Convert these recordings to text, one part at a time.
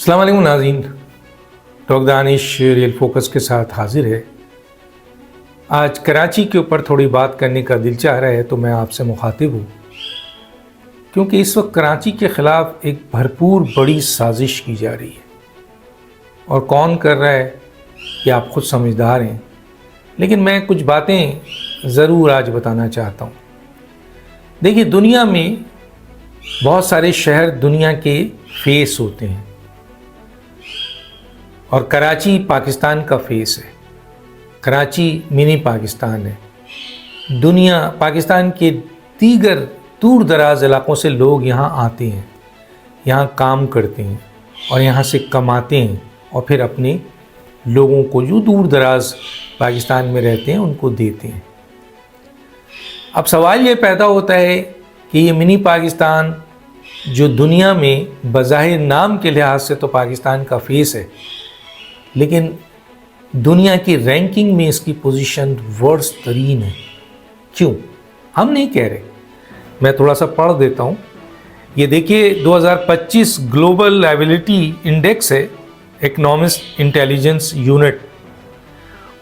السلام علیکم ناظرین، ڈاکٹر دانش ریئل فوکس کے ساتھ حاضر ہے۔ آج کراچی کے اوپر تھوڑی بات کرنے کا دل چاہ رہا ہے تو میں آپ سے مخاطب ہوں، کیونکہ اس وقت کراچی کے خلاف ایک بھرپور بڑی سازش کی جا رہی ہے، اور کون کر رہا ہے یہ آپ خود سمجھدار ہیں، لیکن میں کچھ باتیں ضرور آج بتانا چاہتا ہوں۔ دیکھیے، دنیا میں بہت سارے شہر دنیا کے فیس ہوتے ہیں، اور کراچی پاکستان کا فیس ہے۔ کراچی منی پاکستان ہے۔ پاکستان کے دیگر دور دراز علاقوں سے لوگ یہاں آتے ہیں، یہاں کام کرتے ہیں اور یہاں سے کماتے ہیں، اور پھر اپنے لوگوں کو جو دور دراز پاکستان میں رہتے ہیں ان کو دیتے ہیں۔ اب سوال یہ پیدا ہوتا ہے کہ یہ منی پاکستان جو دنیا میں بظاہر نام کے لحاظ سے تو پاکستان کا فیس ہے، لیکن دنیا کی رینکنگ میں اس کی پوزیشن ورسٹ ترین ہے۔ کیوں؟ ہم نہیں کہہ رہے، میں تھوڑا سا پڑھ دیتا ہوں۔ یہ دیکھیے، 2025 گلوبل لائبلٹی انڈیکس ہے، اکنامسٹ انٹیلیجنس یونٹ،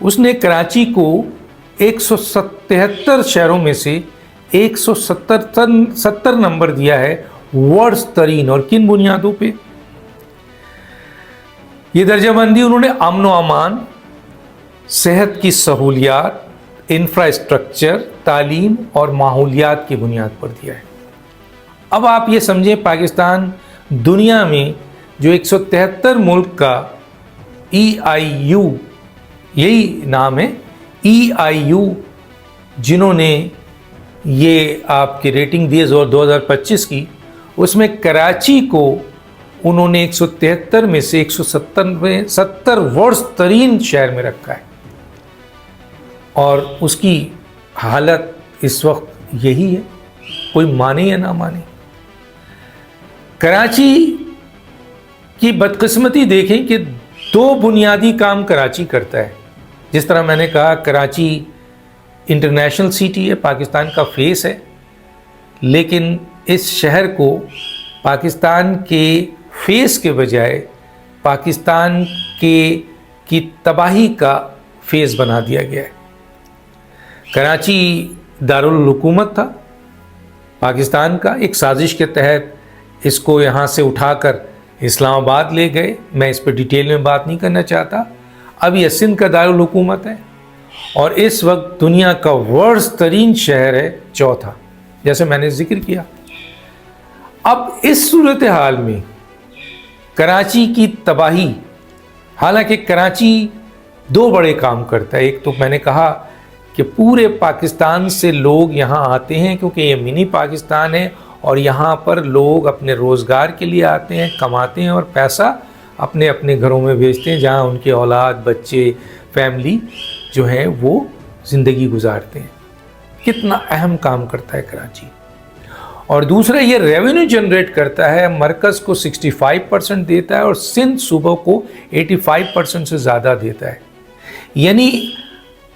اس نے کراچی کو 177 شہروں میں سے 170 نمبر دیا ہے ورسٹ ترین۔ اور کن بنیادوں پہ یہ درجہ بندی؟ انہوں نے امن و امان، صحت کی سہولیات، انفراسٹرکچر، تعلیم اور ماحولیات کی بنیاد پر دیا ہے۔ اب آپ یہ سمجھیں، پاکستان دنیا میں جو 173 ملک کا EIU، یہی نام ہے EIU، جنہوں نے یہ آپ کی ریٹنگ دی 2025 کی، اس میں کراچی کو انہوں نے 173 میں سے 170 ورسٹ ترین شہر میں رکھا ہے، اور اس کی حالت اس وقت یہی ہے، کوئی مانے یا نہ مانے۔ کراچی کی بدقسمتی دیکھیں کہ دو بنیادی کام کراچی کرتا ہے۔ جس طرح میں نے کہا، کراچی انٹرنیشنل سٹی ہے، پاکستان کا فیس ہے، لیکن اس شہر کو پاکستان کے فیس کے بجائے پاکستان کی تباہی کا فیس بنا دیا گیا ہے۔ کراچی دارالحکومت تھا پاکستان کا، ایک سازش کے تحت اس کو یہاں سے اٹھا کر اسلام آباد لے گئے۔ میں اس پہ ڈیٹیل میں بات نہیں کرنا چاہتا۔ اب یہ سندھ کا دارالحکومت ہے، اور اس وقت دنیا کا ورسٹ ترین شہر ہے، چوتھا، جیسے میں نے ذکر کیا۔ اب اس صورتحال میں کراچی کی تباہی، حالانکہ کراچی دو بڑے کام کرتا ہے۔ ایک تو میں نے کہا کہ پورے پاکستان سے لوگ یہاں آتے ہیں، کیونکہ یہ منی پاکستان ہے، اور یہاں پر لوگ اپنے روزگار کے لیے آتے ہیں، کماتے ہیں، اور پیسہ اپنے اپنے گھروں میں بھیجتے ہیں، جہاں ان کے اولاد، بچے، فیملی جو ہیں وہ زندگی گزارتے ہیں۔ کتنا اہم کام کرتا ہے کراچی۔ اور دوسرا، یہ ریونیو جنریٹ کرتا ہے، مرکز کو 65% دیتا ہے، اور سندھ صوبہ کو 85% سے زیادہ دیتا ہے۔ یعنی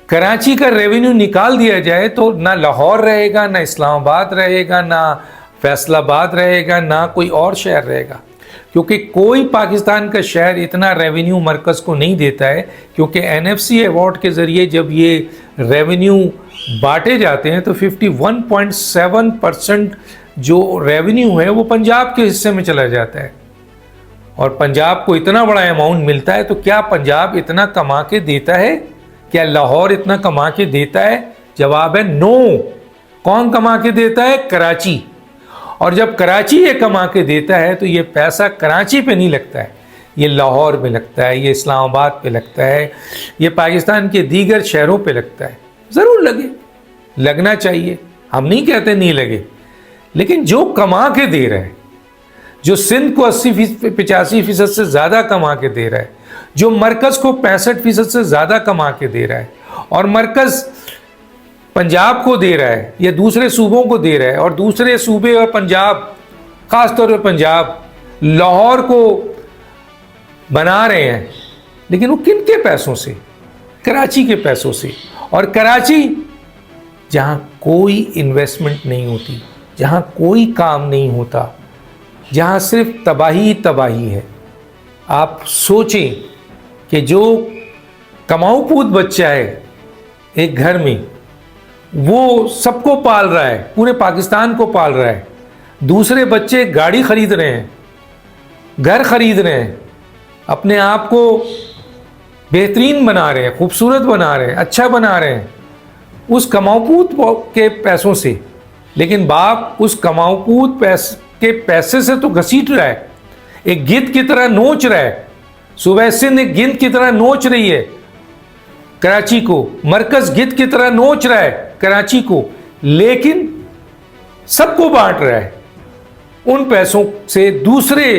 کراچی کا ریونیو نکال دیا جائے تو نہ لاہور رہے گا، نہ اسلام آباد رہے گا، نہ فیصل آباد رہے گا، نہ کوئی اور شہر رہے گا، کیونکہ کوئی پاکستان کا شہر اتنا ریونیو مرکز کو نہیں دیتا ہے۔ کیونکہ NFC ایوارڈ کے ذریعے جب یہ ریونیو بانٹے جاتے ہیں تو 51.7% جو ریونیو ہے وہ پنجاب کے حصے میں چلا جاتا ہے، اور پنجاب کو اتنا بڑا اماؤنٹ ملتا ہے، تو کیا پنجاب اتنا کما کے دیتا ہے؟ کیا لاہور اتنا کما کے دیتا ہے؟ جواب ہے نو۔ کون کما کے دیتا ہے؟ کراچی۔ اور جب کراچی یہ کما کے دیتا ہے تو یہ پیسہ کراچی پہ نہیں لگتا ہے، یہ لاہور میں لگتا ہے، یہ اسلام آباد پہ لگتا ہے، یہ پاکستان کے دیگر شہروں پہ لگتا ہے۔ ضرور لگے، لگنا چاہیے، ہم نہیں کہتے نہیں لگے، لیکن جو کما کے دے رہا ہے، جو سندھ کو 85% سے زیادہ کما کے دے رہا ہے، جو مرکز کو 65% سے زیادہ کما کے دے رہا ہے، اور مرکز پنجاب کو دے رہا ہے یا دوسرے صوبوں کو دے رہا ہے، اور دوسرے صوبے اور پنجاب، خاص طور پر پنجاب، لاہور کو بنا رہے ہیں، لیکن وہ کن کے پیسوں سے؟ کراچی کے پیسوں سے۔ اور کراچی جہاں کوئی انویسٹمنٹ نہیں ہوتی، جہاں کوئی کام نہیں ہوتا، جہاں صرف تباہی تباہی ہے، آپ سوچیں کہ جو کماؤ پوت بچہ ہے ایک گھر میں، وہ سب کو پال رہا ہے، پورے پاکستان کو پال رہا ہے، دوسرے بچے گاڑی خرید رہے ہیں، گھر خرید رہے ہیں، اپنے آپ کو بہترین بنا رہے ہیں، خوبصورت بنا رہے ہیں، اچھا بنا رہے ہیں اس کماؤ پوت کے پیسوں سے، لیکن باپ اس کماؤ پوت کے پیسے سے تو گھسیٹ رہا ہے، ایک گدھ کی طرح نوچ رہا ہے۔ صوبہ سندھ ایک گدھ کی طرح نوچ رہی ہے کراچی کو، مرکز گدھ کی طرح نوچ رہا ہے کراچی کو، لیکن سب کو بانٹ رہا ہے، ان پیسوں سے دوسرے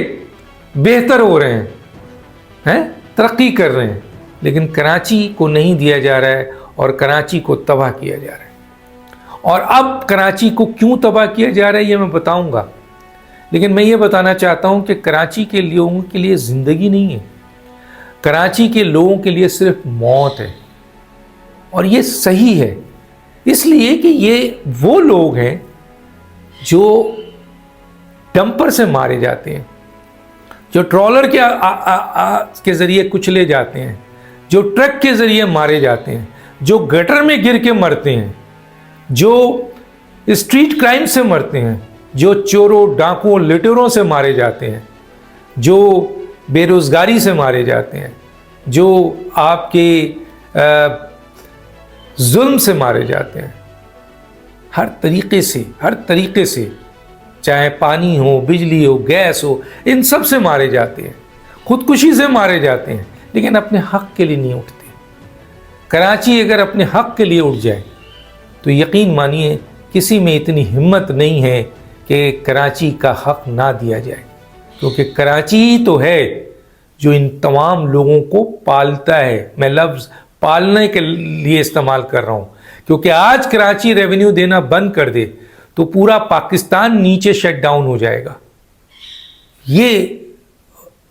بہتر ہو رہے ہیں، ترقی کر رہے ہیں، لیکن کراچی کو نہیں دیا جا رہا ہے اور کراچی کو تباہ کیا جا رہا ہے۔ اور اب کراچی کو کیوں تباہ کیا جا رہا ہے یہ میں بتاؤں گا، لیکن میں یہ بتانا چاہتا ہوں کہ کراچی کے لوگوں کے لیے زندگی نہیں ہے، کراچی کے لوگوں کے لیے صرف موت ہے، اور یہ صحیح ہے اس لیے کہ یہ وہ لوگ ہیں جو ڈمپر سے مارے جاتے ہیں، جو ٹرالر کے ذریعے کچلے جاتے ہیں، جو ٹرک کے ذریعے مارے جاتے ہیں، جو گٹر میں گر کے مرتے ہیں، جو اسٹریٹ کرائم سے مرتے ہیں، جو چوروں ڈاکوں لٹیروں سے مارے جاتے ہیں، جو بے روزگاری سے مارے جاتے ہیں، جو آپ کے ظلم سے مارے جاتے ہیں، ہر طریقے سے چاہے پانی ہو، بجلی ہو، گیس ہو، ان سب سے مارے جاتے ہیں، خودکشی سے مارے جاتے ہیں، لیکن اپنے حق کے لیے نہیں اٹھتے۔ کراچی اگر اپنے حق کے لیے اٹھ جائے تو یقین مانیے کسی میں اتنی ہمت نہیں ہے کہ کراچی کا حق نہ دیا جائے، کیونکہ کراچی ہی تو ہے جو ان تمام لوگوں کو پالتا ہے۔ میں لفظ پالنے کے لیے استعمال کر رہا ہوں، کیونکہ آج کراچی ریونیو دینا بند کر دے تو پورا پاکستان نیچے شٹ ڈاؤن ہو جائے گا۔ یہ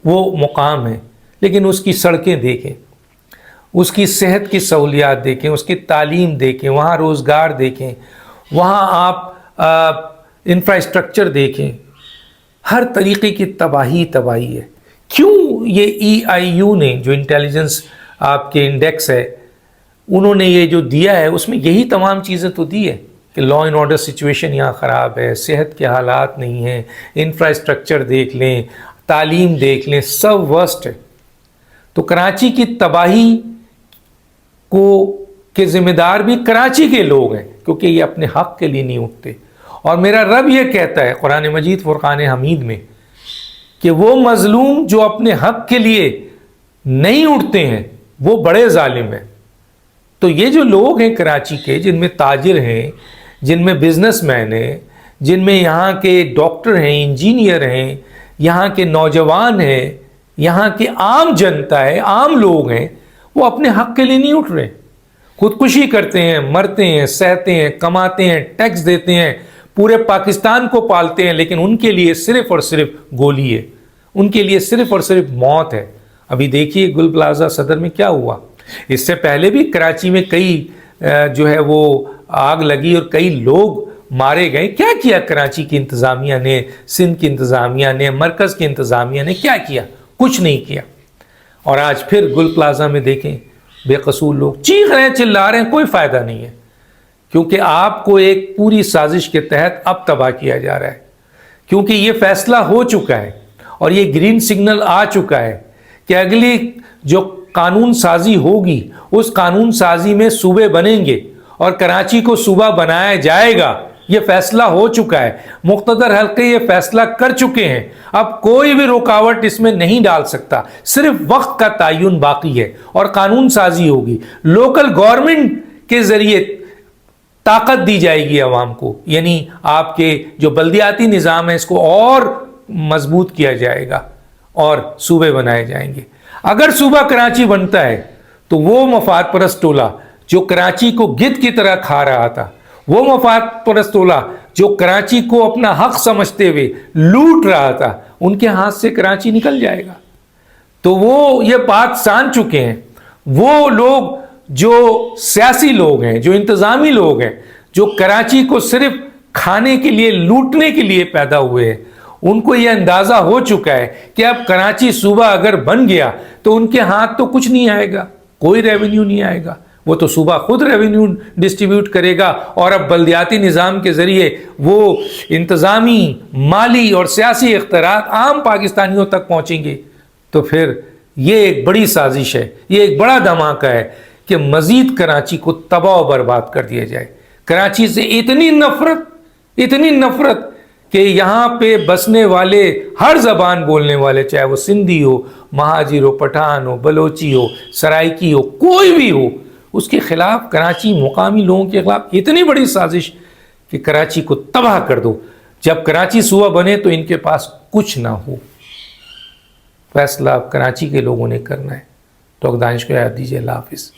وہ مقام ہے، لیکن اس کی سڑکیں دیکھیں، اس کی صحت کی سہولیات دیکھیں، اس کی تعلیم دیکھیں، وہاں روزگار دیکھیں، وہاں آپ انفراسٹرکچر دیکھیں، ہر طریقے کی تباہی ہے۔ کیوں یہ EIU نے جو انٹیلیجنس آپ کے انڈیکس ہے، انہوں نے یہ جو دیا ہے اس میں یہی تمام چیزیں تو دی ہے کہ لا اینڈ آرڈر سچویشن یہاں خراب ہے، صحت کے حالات نہیں ہیں، انفراسٹرکچر دیکھ لیں، تعلیم دیکھ لیں، سب ورسٹ ہے۔ تو کراچی کی تباہی کے ذمہ دار بھی کراچی کے لوگ ہیں، کیونکہ یہ اپنے حق کے لیے نہیں اٹھتے۔ اور میرا رب یہ کہتا ہے قرآن مجید فرقان حمید میں کہ وہ مظلوم جو اپنے حق کے لیے نہیں اٹھتے ہیں وہ بڑے ظالم ہیں۔ تو یہ جو لوگ ہیں کراچی کے، جن میں تاجر ہیں، جن میں بزنس مین ہیں، جن میں یہاں کے ڈاکٹر ہیں، انجینئر ہیں، یہاں کے نوجوان ہیں، یہاں کی عام جنتا ہے، عام لوگ ہیں، وہ اپنے حق کے لیے نہیں اٹھ رہے، خودکشی کرتے ہیں، مرتے ہیں، سہتے ہیں، کماتے ہیں، ٹیکس دیتے ہیں، پورے پاکستان کو پالتے ہیں، لیکن ان کے لیے صرف اور صرف گولی ہے، ان کے لیے صرف اور صرف موت ہے۔ ابھی دیکھیے گل پلازا صدر میں کیا ہوا، اس سے پہلے بھی کراچی میں کئی جو ہے وہ آگ لگی اور کئی لوگ مارے گئے۔ کیا کیا کراچی کی انتظامیہ نے، سندھ کی انتظامیہ نے، مرکز کی انتظامیہ نے کیا کیا؟ کچھ نہیں کیا۔ اور آج پھر گل پلازا میں دیکھیں بے قصور لوگ چیخ رہے ہیں، چلا رہے ہیں، کوئی فائدہ نہیں ہے، کیونکہ آپ کو ایک پوری سازش کے تحت اب تباہ کیا جا رہا ہے، کیونکہ یہ فیصلہ ہو چکا ہے اور یہ گرین سگنل آ چکا ہے کہ اگلی جو قانون سازی ہوگی اس قانون سازی میں صوبے بنیں گے اور کراچی کو صوبہ بنایا جائے گا۔ یہ فیصلہ ہو چکا ہے، مقتدر حلقے یہ فیصلہ کر چکے ہیں، اب کوئی بھی رکاوٹ اس میں نہیں ڈال سکتا، صرف وقت کا تعین باقی ہے اور قانون سازی ہوگی۔ لوکل گورنمنٹ کے ذریعے طاقت دی جائے گی عوام کو، یعنی آپ کے جو بلدیاتی نظام ہے اس کو اور مضبوط کیا جائے گا اور صوبے بنائے جائیں گے۔ اگر صوبہ کراچی بنتا ہے تو وہ مفاد پرست ٹولہ جو کراچی کو گدھ کی طرح کھا رہا تھا، وہ مفاد پرست ٹولہ جو کراچی کو اپنا حق سمجھتے ہوئے لوٹ رہا تھا، ان کے ہاتھ سے کراچی نکل جائے گا۔ تو وہ یہ بات سان چکے ہیں، وہ لوگ جو سیاسی لوگ ہیں، جو انتظامی لوگ ہیں، جو کراچی کو صرف کھانے کے لیے، لوٹنے کے لیے پیدا ہوئے ہیں، ان کو یہ اندازہ ہو چکا ہے کہ اب کراچی صوبہ اگر بن گیا تو ان کے ہاتھ تو کچھ نہیں آئے گا، کوئی ریونیو نہیں آئے گا، وہ تو صوبہ خود ریونیو ڈسٹریبیوٹ کرے گا، اور اب بلدیاتی نظام کے ذریعے وہ انتظامی، مالی اور سیاسی اختیارات عام پاکستانیوں تک پہنچیں گے۔ تو پھر یہ ایک بڑی سازش ہے، یہ ایک بڑا دھماکہ ہے کہ مزید کراچی کو تباہ و برباد کر دیا جائے۔ کراچی سے اتنی نفرت کہ یہاں پہ بسنے والے، ہر زبان بولنے والے، چاہے وہ سندھی ہو، مہاجر ہو، پٹھان ہو، بلوچی ہو، سرائکی ہو، کوئی بھی ہو، اس کے خلاف، کراچی مقامی لوگوں کے خلاف اتنی بڑی سازش کہ کراچی کو تباہ کر دو۔ جب کراچی صوبہ بنے تو ان کے پاس کچھ نہ ہو۔ فیصلہ اب کراچی کے لوگوں نے کرنا ہے۔ ڈاکٹر دانش کو یاد دیجیے۔ اللہ حافظ۔